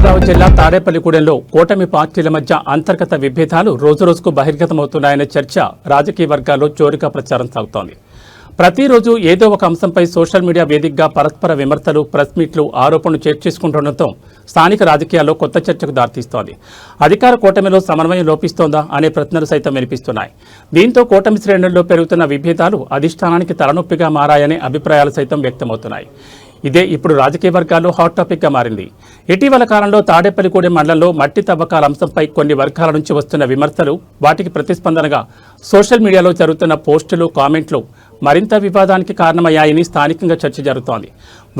గోదావరి జిల్లా తాడేపల్లిగూడెంలో కూటమి పార్టీల మధ్య అంతర్గత విభేదాలు రోజురోజుకు బహిర్గతమవుతున్నాయనే చర్చ రాజకీయ వర్గాల్లో జోరుగా ప్రచారం సాగుతోంది. ప్రతిరోజు ఏదో ఒక అంశంపై సోషల్ మీడియా వేదికగా పరస్పర విమర్శలు, ప్రెస్ మీట్లు, ఆరోపణలు చేర్చేసుకుంటుండటంతో స్థానిక రాజకీయాల్లో కొత్త చర్చకు దారితీస్తోంది. అధికార కూటమిలో సమన్వయం లోపిస్తోందా అనే ప్రశ్నలు సైతం వినిపిస్తున్నాయి. దీంతో కూటమి శ్రేణుల్లో పెరుగుతున్న విభేదాలు అధిష్టానానికి తలనొప్పిగా మారాయనే అభిప్రాయాలు సైతం వ్యక్తమవుతున్నాయి. ఇదే ఇప్పుడు రాజకీయ వర్గాల్లో హాట్ టాపిక్ గా మారింది. ఇటీవల కాలంలో తాడేపల్లిగూడెం మండలంలో మట్టి తవ్వకాల అంశంపై కొన్ని వర్గాల నుంచి వస్తున్న విమర్శలు, వాటికి ప్రతిస్పందనగా సోషల్ మీడియాలో జరుగుతున్న పోస్టులు, కామెంట్లు మరింత వివాదానికి కారణమయ్యాయని స్థానికంగా చర్చ జరుగుతోంది.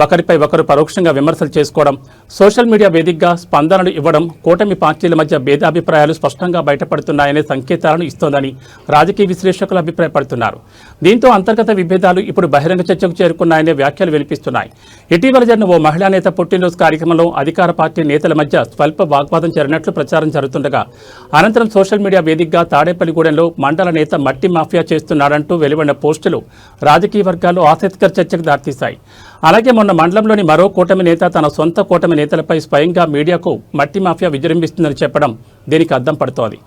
ఒకరిపై ఒకరు పరోక్షంగా విమర్శలు చేసుకోవడం, సోషల్ మీడియా వేదికగా స్పందనలు ఇవ్వడం కూటమి పార్టీల మధ్య భేదాభిప్రాయాలు స్పష్టంగా బయటపడుతున్నాయనే సంకేతాలను ఇస్తోందని రాజకీయ విశ్లేషకులు అభిప్రాయపడుతున్నారు. దీంతో అంతర్గత విభేదాలు ఇప్పుడు బహిరంగ చర్చకు చేరుకున్నాయనే వ్యాఖ్యలు వినిపిస్తున్నాయి. ఇటీవల జరిగిన ఓ మహిళా నేత పుట్టినరోజు కార్యక్రమంలో అధికార పార్టీ నేతల మధ్య స్వల్ప వాగ్వాదం జరిగినట్లు ప్రచారం జరుగుతుండగా, అనంతరం సోషల్ మీడియా వేదికగా తాడేపల్లిగూడెంలో మండల నేత మట్టి మాఫియా చేస్తున్నాడంటూ వెలువడిన పోస్టులు రాజకీయ వర్గాల్లో ఆసక్తికర చర్చకు దారితీశాయి. అలాగే మొన్న మండలంలోని మరో కూటమి నేత తన సొంత కూటమి నేతలపై స్వయంగా మీడియాకు మట్టి మాఫియా విజృంభిస్తుందని చెప్పడం దీనికి అద్దం పడుతోంది.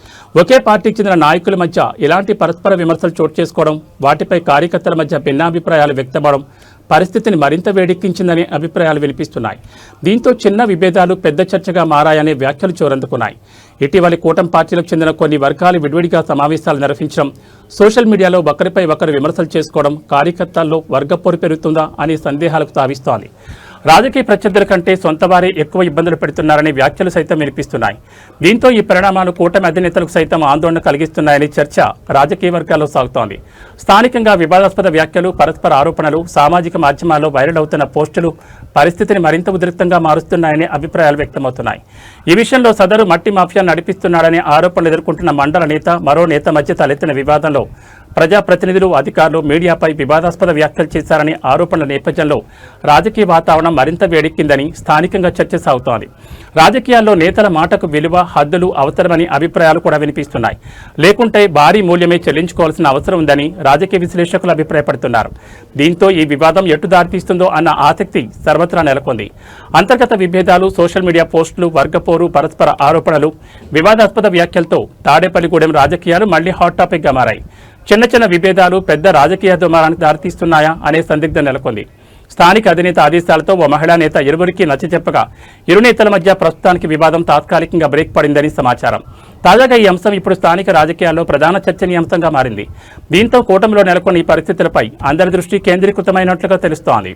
ఒకే పార్టీకి చెందిన నాయకుల మధ్య ఇలాంటి పరస్పర విమర్శలు చోటు చేసుకోవడం, వాటిపై కార్యకర్తల మధ్య భిన్నాభిప్రాయాలు వ్యక్తమవడం పరిస్థితిని మరింత వేడెక్కించిందనే అభిప్రాయాలు వినిపిస్తున్నాయి. దీంతో చిన్న విభేదాలు పెద్ద చర్చగా మారాయనే వ్యాఖ్యలు చోరందుకున్నాయి. ఇటీవలి కూటమి పార్టీలకు చెందిన కొన్ని వర్గాలు విడివిడిగా సమావేశాలు నిర్వహించడం, సోషల్ మీడియాలో ఒకరిపై ఒకరు విమర్శలు చేసుకోవడం కార్యకర్తల్లో వర్గపోరు పెరుగుతుందా అనే సందేహాలకు తావిస్తోంది. రాజకీయ ప్రత్యర్థుల కంటే సొంత వారే ఎక్కువ ఇబ్బందులు పెడుతున్నారనే వ్యాఖ్యలు సైతం వినిపిస్తున్నాయి. దీంతో ఈ పరిణామాలు కూటమి అధినేతలకు సైతం ఆందోళన కలిగిస్తున్నాయనే చర్చ రాజకీయ వర్గాల్లో సాగుతోంది. స్థానికంగా వివాదాస్పద వ్యాఖ్యలు, పరస్పర ఆరోపణలు, సామాజిక మాధ్యమాల్లో వైరల్ అవుతున్న పోస్టులు పరిస్థితిని మరింత ఉధృతంగా మారుస్తున్నాయనే అభిప్రాయాలు వ్యక్తమవుతున్నాయి. ఈ విషయంలో సదరు మట్టి మాఫియా నడిపిస్తున్నాడనే ఆరోపణలు ఎదుర్కొంటున్న మండల నేత, మరో నేత మధ్య తలెత్తిన వివాదంలో ప్రజాప్రతినిధులు, అధికారులు మీడియాపై వివాదాస్పద వ్యాఖ్యలు చేశారనే ఆరోపణల నేపథ్యంలో రాజకీయ వాతావరణం మరింత వేడెక్కిందని స్థానికంగా చర్చ సాగుతోంది. రాజకీయాల్లో నేతల మాటకు విలువ, హద్దులు అవసరమని అభిప్రాయాలు కూడా వినిపిస్తున్నాయి. లేకుంటే భారీ మూల్యమే చెల్లించుకోవాల్సిన అవసరం ఉందని రాజకీయ విశ్లేషకులు అభిప్రాయపడుతున్నారు. దీంతో ఈ వివాదం ఎటు దారితీస్తుందో అన్న ఆసక్తి సర్వత్రా నెలకొంది. అంతర్గత విభేదాలు, సోషల్ మీడియా పోస్టులు, వర్గపోరు, పరస్పర ఆరోపణలు, వివాదాస్పద వ్యాఖ్యలతో తాడేపల్లిగూడెం రాజకీయాలు మళ్లీ హాట్ టాపిక్ గా మారాయి. చిన్న చిన్న విభేదాలు పెద్ద రాజకీయ దుమారానికి దారితీస్తున్నాయా అనే సందిగ్ధం నెలకొంది. స్థానిక అధినేత ఆదేశాలతో ఓ మహిళా నేత ఇరువురికి నచ్చచెప్పగా ఇరు నేతల మధ్య ప్రస్తుతానికి వివాదం తాత్కాలికంగా బ్రేక్ పడిందని సమాచారం. తాజాగా ఈ అంశం ఇప్పుడు స్థానిక రాజకీయాల్లో ప్రధాన చర్చనీయాంశంగా మారింది. దీంతో కూటమిలో నెలకొన్న ఈ పరిస్థితులపై అందరి దృష్టి కేంద్రీకృతమైనట్లుగా తెలుస్తోంది.